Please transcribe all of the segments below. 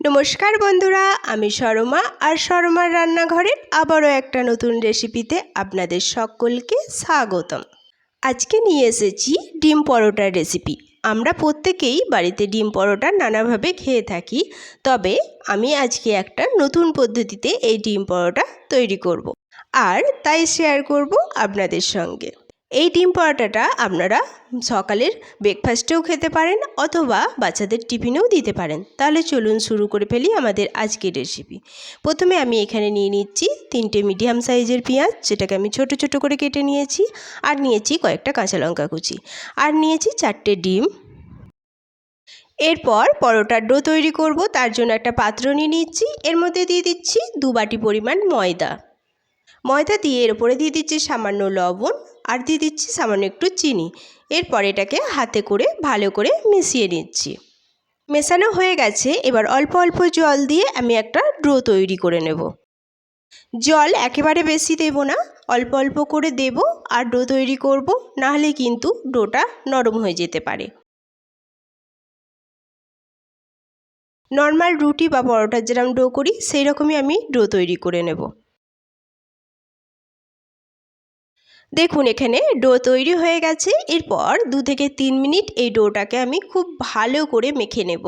নমস্কার বন্ধুরা, আমি শর্মা আর শর্মার রান্নাঘরের আবারও একটা নতুন রেসিপিতে আপনাদের সকলকে স্বাগতম। আজকে নিয়ে এসেছি ডিম পরোটার রেসিপি। আমরা প্রত্যেকেই বাড়িতে ডিম পরোটা নানাভাবে খেয়ে থাকি, তবে আমি আজকে একটা নতুন পদ্ধতিতে এই ডিম পরোটা তৈরি করব আর তাই শেয়ার করব আপনাদের সঙ্গে। এই ডিম পরোটাটা আপনারা সকালের ব্রেকফাস্টেও খেতে পারেন অথবা বাচ্চাদের টিফিনেও দিতে পারেন। তাহলে চলুন শুরু করে ফেলি আমাদের আজকের রেসিপি। প্রথমে আমি এখানে নিয়ে নিচ্ছি 3টে মিডিয়াম সাইজের পেঁয়াজ, যেটাকে আমি ছোট ছোট করে কেটে নিয়েছি, আর নিয়েছি কয়েকটা কাঁচা লঙ্কা কুচি, আর নিয়েছি 4টে ডিম। এরপর পরোটার ডো তৈরি করব, তার জন্য একটা পাত্র নিয়ে নিচ্ছি। এর মধ্যে দিয়ে দিচ্ছি 2 বাটি পরিমাণ ময়দা দিয়ে এর উপরে দিয়ে দিচ্ছি সামান্য লবণ, আর দিয়ে দিচ্ছি সামান্য একটু চিনি। এরপর এটাকে হাতে করে ভালো করে মিশিয়ে নিচ্ছি। মেশানো হয়ে গেছে। এবার অল্প অল্প জল দিয়ে আমি একটা ডো তৈরি করে নেব। জল একেবারে বেশি দেব না, অল্প অল্প করে দেব আর ডো তৈরি করব, নাহলে কিন্তু ডোটা নরম হয়ে যেতে পারে। নর্মাল রুটি বা পরোটার যেরকম ডো করি সেই রকমই আমি ডো তৈরি করে নেব। দেখুন এখানে ডো তৈরি হয়ে গেছে। এরপর 2 থেকে 3 মিনিট এই ডোটাকে আমি খুব ভালো করে মেখে নেব।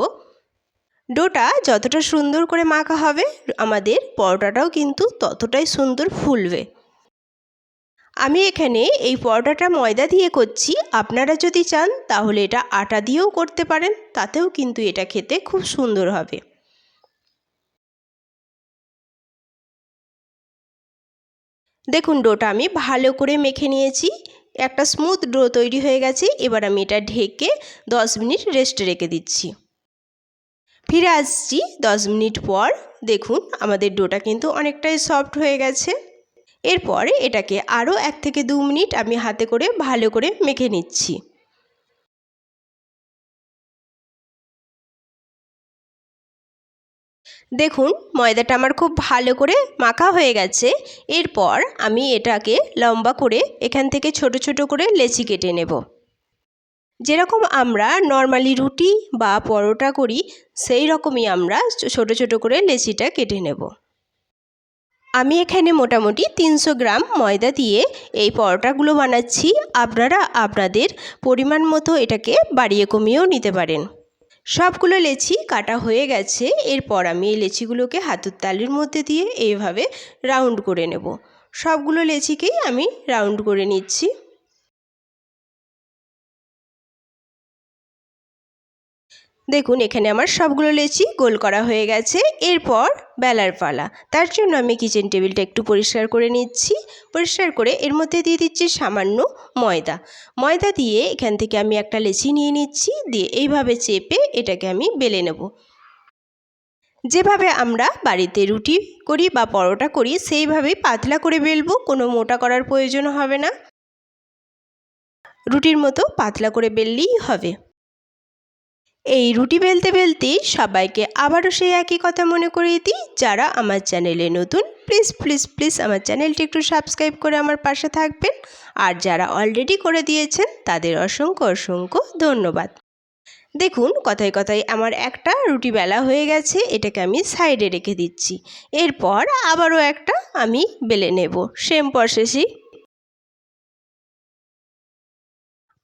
ডোটা যতটা সুন্দর করে মাখা হবে, আমাদের পরোটাটাও কিন্তু ততটাই সুন্দর ফুলবে। আমি এখানে এই পরোটাটা ময়দা দিয়ে করছি, আপনারা যদি চান তাহলে এটা আটা দিয়েও করতে পারেন, তাতেও কিন্তু এটা খেতে খুব সুন্দর হবে। দেখুন ডোটা আমি ভালো করে মেখে নিয়েছি, একটা স্মুথ ডো তৈরি হয়ে গেছে। এবার আমি এটা ঢেকে 10 মিনিট রেস্টে রেখে দিচ্ছি। ফিরে আসছি 10 মিনিট পর। দেখুন আমাদের ডোটা কিন্তু অনেকটাই সফট হয়ে গেছে। এরপর এটাকে আরও 1 থেকে 2 মিনিট আমি হাতে করে ভালো করে মেখে নিচ্ছি। দেখুন ময়দাটা আমার খুব ভালো করে মাখা হয়ে গেছে। এরপর আমি এটাকে লম্বা করে এখান থেকে ছোট ছোট করে লেচি কেটে নেব। যেরকম আমরা নর্মালি রুটি বা পরোটা করি সেই রকমই আমরা ছোট ছোট করে লেচিটা কেটে নেব। আমি এখানে মোটামুটি 300 গ্রাম ময়দা দিয়ে এই পরোটাগুলো বানাচ্ছি। আপনারা আপনাদের পরিমাণ মতো এটাকে বাড়িয়ে কমিয়েও নিতে পারেন। সবগুলো লেচি কাটা হয়ে গেছে। এরপর আমি এই লেচিগুলোকে হাতের তালুর মধ্যে দিয়ে এইভাবে রাউন্ড করে নেব। সবগুলো লেচিকেই আমি রাউন্ড করে নিচ্ছি। দেখুন এখানে আমার সবগুলো লেচি গোল করা হয়ে গেছে। এরপর বেলার পালা। তার জন্য আমি কিচেন টেবিলটা একটু পরিষ্কার করে নিচ্ছি। পরিষ্কার করে এর মধ্যে দিয়ে দিচ্ছি সামান্য ময়দা দিয়ে এখান থেকে আমি একটা লেচি নিয়ে নিচ্ছি, দিয়ে এইভাবে চেপে এটাকে আমি বেলে নেব। যেভাবে আমরা বাড়িতে রুটি করি বা পরোটা করি সেইভাবেই পাতলা করে বেলবো, কোনো মোটা করার প্রয়োজন হবে না। রুটির মতো পাতলা করে বেললেই হবে। এই রুটি বেলতে বেলতেই সবাইকে আবারও সেই একই কথা মনে করিয়ে দিই, যারা আমার চ্যানেলে নতুন প্লিজ প্লিজ প্লিজ আমার চ্যানেলটি একটু সাবস্ক্রাইব করে আমার পাশে থাকবেন, আর যারা অলরেডি করে দিয়েছেন তাদের অসংখ্য অসংখ্য ধন্যবাদ। দেখুন কথায় কথায় আমার একটা রুটি বেলা হয়ে গেছে, এটাকে আমি সাইডে রেখে দিচ্ছি। এরপর আবারও একটা আমি বেলে নেব, সেম প্রসেসই।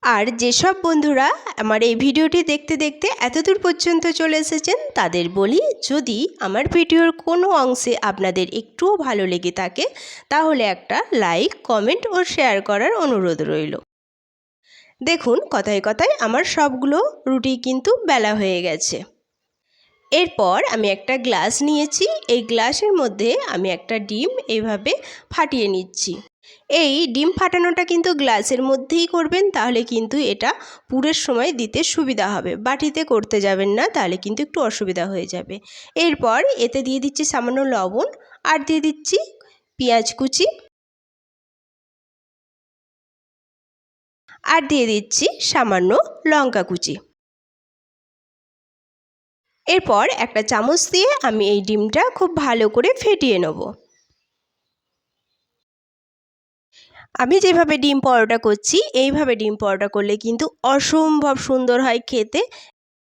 আর যেসব বন্ধুরা আমার এই ভিডিওটি দেখতে দেখতে এতদূর পর্যন্ত চলে এসেছেন তাদের বলি, যদি আমার ভিডিওর কোনো অংশে আপনাদের একটুও ভালো লেগে থাকে তাহলে একটা লাইক, কমেন্ট ও শেয়ার করার অনুরোধ রইল। দেখুন কথায় কথায় আমার সবগুলো রুটি কিন্তু বেলা হয়ে গেছে। এরপর আমি একটা গ্লাস নিয়েছি, এই গ্লাসের মধ্যে আমি একটা ডিম এইভাবে ফাটিয়ে নিচ্ছি। এই ডিম ফাটানোটা কিন্তু গ্লাসের মধ্যেই করবেন, তাহলে কিন্তু এটা পুরের সময় দিতে সুবিধা হবে। বাটিতে করতে যাবেন না, তাহলে কিন্তু একটু অসুবিধা হয়ে যাবে। এরপর এতে দিয়ে দিচ্ছি সামান্য লবণ, আর দিয়ে দিচ্ছি পেঁয়াজ কুচি, আর দিয়ে দিচ্ছি সামান্য লঙ্কা কুচি। এরপর একটা চামচ দিয়ে আমি এই ডিমটা খুব ভালো করে ফেটিয়ে নেব। আমি যেভাবে ডিম পরোটা করছি এইভাবে ডিম পরোটা করলে কিন্তু অসম্ভব সুন্দর হয় খেতে।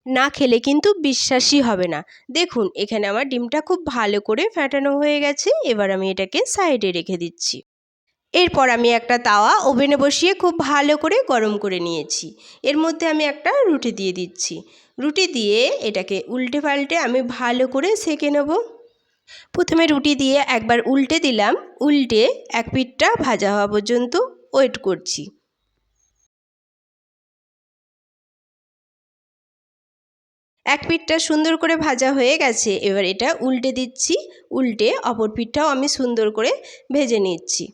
না খেলে কিন্তু বিশ্বাসই হবে না। দেখুন এখানে আমার ডিমটা খুব ভালো করে ফ্যাটানো হয়ে গেছে। এবার আমি এটাকে সাইডে রেখে দিচ্ছি। এরপর আমি একটা তাওয়া ওভেনে বসিয়ে খুব ভালো করে গরম করে নিয়েছি। এর মধ্যে আমি একটা রুটি দিয়ে দিচ্ছি। রুটি দিয়ে এটাকে উল্টে পাল্টে আমি ভালো করে সেঁকে নেব। প্রথমে রুটি দিয়ে একবার উল্টে দিলাম, উল্টে এক পিঠটা ভাজা হওয়া পর্যন্ত ওয়েট করছি। এক পিঠটা সুন্দর করে ভাজা হয়ে গেছে, এবার এটা উল্টে দিচ্ছি। উল্টে অপর পিঠটাও আমি সুন্দর করে ভেজে নিচ্ছি।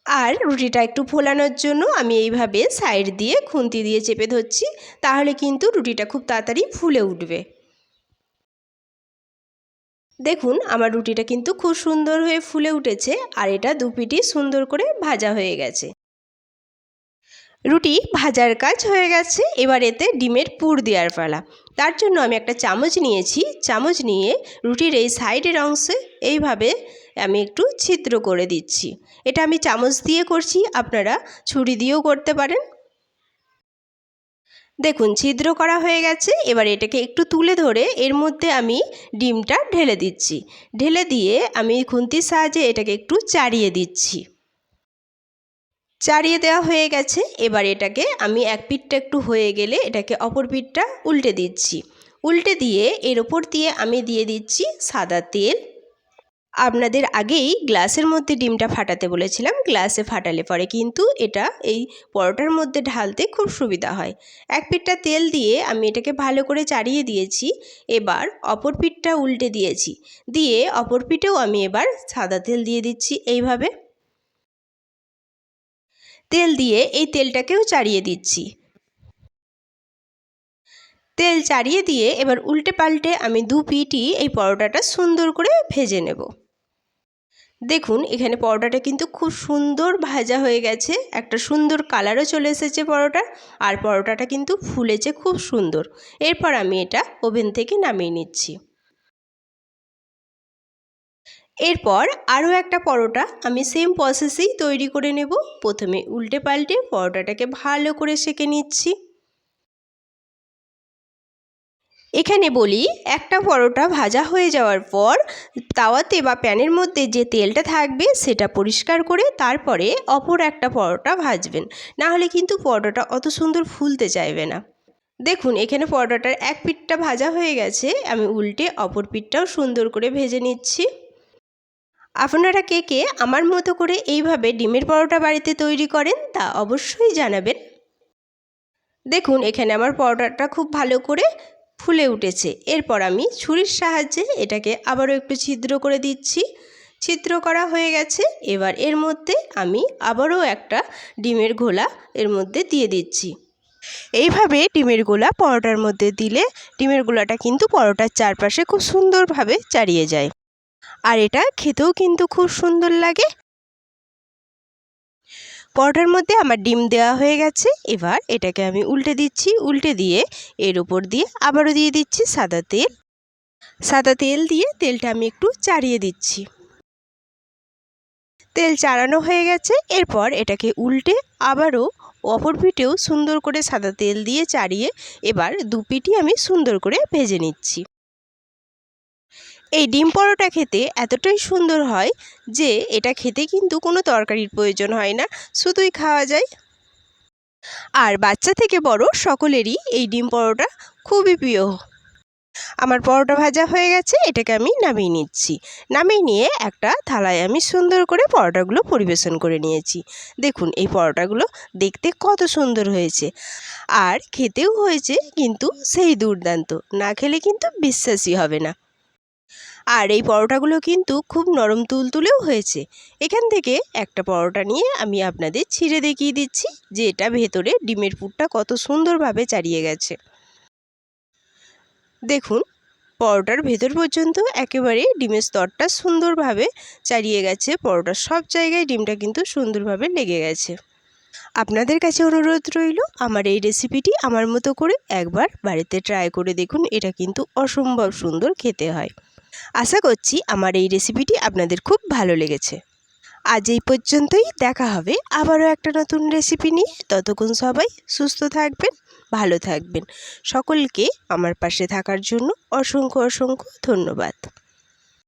আর রুটিটা একটু ফোলানোর জন্য আমি এইভাবে সাইড দিয়ে খুন্তি দিয়ে চেপে ধরছি, তাহলে কিন্তু রুটিটা খুব তাড়াতাড়ি ফুলে উঠবে। দেখুন আমার রুটিটা কিন্তু খুব সুন্দর হয়ে ফুলে উঠেছে, আর এটা দুপিটি সুন্দর করে ভাজা হয়ে গেছে। রুটি ভাজার কাজ হয়ে গেছে, এবার এতে ডিমের পুর দেওয়ার পালা। তার জন্য আমি একটা চামচ নিয়েছি। চামচ নিয়ে রুটির এই সাইডের অংশে এইভাবে আমি একটু ছিদ্র করে দিচ্ছি। এটা আমি চামচ দিয়ে করছি, আপনারা ছুরি দিয়েও করতে পারেন। দেখুন ছিদ্র করা হয়ে গেছে। এবার এটাকে একটু তুলে ধরে এর মধ্যে আমি ডিমটা ঢেলে দিচ্ছি। ঢেলে দিয়ে আমি খুন্তির সাহায্যে এটাকে একটু চাড়িয়ে দিচ্ছি। চাড়িয়ে দেওয়া হয়ে গেছে। এবার এটাকে আমি এক পিঠটা একটু হয়ে গেলে এটাকে অপর পিঠটা উল্টে দিচ্ছি। উল্টে দিয়ে এর ওপর দিয়ে আমি দিয়ে দিচ্ছি সাদা তেল। আপনাদের আগেই গ্লাসের মধ্যে ডিমটা ফাটাতে বলেছিলাম, গ্লাসে ফাটালে পরে কিন্তু এটা এই পরোটার মধ্যে ঢালতে খুব সুবিধা হয়। এক পিঠটা তেল দিয়ে আমি এটাকে ভালো করে চাড়িয়ে দিয়েছি। এবার অপর পিঠটা উল্টে দিয়েছি, দিয়ে অপর পিঠেও আমি এবার সাদা তেল দিয়ে দিচ্ছি। এইভাবে তেল দিয়ে এই তেলটাকেও চাড়িয়ে দিচ্ছি। তেল চাড়িয়ে দিয়ে এবার উল্টে পাল্টে আমি দু পিঠই এই পরোটাটা সুন্দর করে ভেজে নেব। দেখুন এখানে পরোটাটা কিন্তু খুব সুন্দর ভাজা হয়ে গেছে, একটা সুন্দর কালারও চলে এসেছে পরোটার, আর পরোটাটা কিন্তু ফুলেছে খুব সুন্দর। এরপর আমি এটা ওভেন থেকে নামিয়ে নিচ্ছি। এরপর আরও একটা পরোটা আমি সেম প্রসেসেই তৈরি করে নেব। প্রথমে উল্টে পাল্টে পরোটাটাকে ভালো করে সেঁকে নিচ্ছি। এখানে বলি, একটা পরোটা ভাজা হয়ে যাওয়ার পর তাওয়াতে বা প্যানের মধ্যে যে তেলটা থাকবে সেটা পরিষ্কার করে তারপরে অপর একটা পরোটা ভাজবেন, না হলে কিন্তু পরোটাটা অত সুন্দর ফুলতে চাইবে না। দেখুন এখানে পরোটাটার এক পিঠটা ভাজা হয়ে গেছে, আমি উল্টে অপর পিঠটাও সুন্দর করে ভেজে নিচ্ছি। আপনারা কে কে আমার মতো করে এইভাবে ডিমের পরোটা বাড়িতে তৈরি করেন তা অবশ্যই জানাবেন। দেখুন এখানে আমার পরোটাটা খুব ভালো করে ফুলে উঠেছে। এরপর আমি ছুরির সাহায্যে এটাকে আবারও একটু ছিদ্র করে দিচ্ছি। ছিদ্র করা হয়ে গেছে। এবার এর মধ্যে আমি আবারও একটা ডিমের গোলা এর মধ্যে দিয়ে দিচ্ছি। এইভাবে ডিমের গোলা পরোটার মধ্যে দিলে ডিমের গোলাটা কিন্তু পরোটার চারপাশে খুব সুন্দরভাবে চাড়িয়ে যায়, আর এটা খেতেও কিন্তু খুব সুন্দর লাগে। পরোটার মধ্যে আমার ডিম দেওয়া হয়ে গেছে। এবার এটাকে আমি উল্টে দিচ্ছি। উল্টে দিয়ে এর উপর দিয়ে আবারও দিয়ে দিচ্ছি সাদা তেল। সাদা তেল দিয়ে তেলটা আমি একটু চাড়িয়ে দিচ্ছি। তেল চাড়ানো হয়ে গেছে। এরপর এটাকে উল্টে আবারও অপর পিঠেও সুন্দর করে সাদা তেল দিয়ে চাড়িয়ে এবার দু পিঠই আমি সুন্দর করে ভেজে নিচ্ছি। এই ডিম পরোটা খেতে এতটাই সুন্দর হয় যে এটা খেতে কিন্তু কোনো তরকারির প্রয়োজন হয় না, শুধুই খাওয়া যায়। আর বাচ্চা থেকে বড় সকলেরই এই ডিম পরোটা খুবই প্রিয়। আমার পরোটা ভাজা হয়ে গেছে, এটাকে আমি নামিয়ে নিচ্ছি। নামিয়ে নিয়ে একটা থালায় আমি সুন্দর করে পরোটাগুলো পরিবেশন করে নিয়েছি। দেখুন এই পরোটাগুলো দেখতে কত সুন্দর হয়েছে, আর খেতেও হয়েছে কিন্তু সেই দুর্দান্ত, না খেলে কিন্তু বিশ্বাসই হবে না। আর এই পরোটাগুলো কিন্তু খুব নরম তুলতুলেও হয়েছে। এখান থেকে একটা পরোটা নিয়ে আমি আপনাদের ছিঁড়ে দেখিয়ে দিচ্ছি যে এটা ভেতরে ডিমের পুরটা কত সুন্দরভাবে চাড়িয়ে গেছে। দেখুন পরোটার ভেতর পর্যন্ত একেবারে ডিমের স্তরটা সুন্দরভাবে চাড়িয়ে গেছে। পরোটার সব জায়গায় ডিমটা কিন্তু সুন্দরভাবে লেগে গেছে। আপনাদের কাছে অনুরোধ রইল আমার এই রেসিপিটি আমার মতো করে একবার বাড়িতে ট্রাই করে দেখুন, এটা কিন্তু অসম্ভব সুন্দর খেতে হয়। আশা করছি আমার এই রেসিপিটি আপনাদের খুব ভালো লেগেছে। আজ এই পর্যন্তই, দেখা হবে আবারও একটা নতুন রেসিপি নিয়ে। ততক্ষণ সবাই সুস্থ থাকবেন, ভালো থাকবেন। সকলকে আমার পাশে থাকার জন্য অসংখ্য অসংখ্য ধন্যবাদ।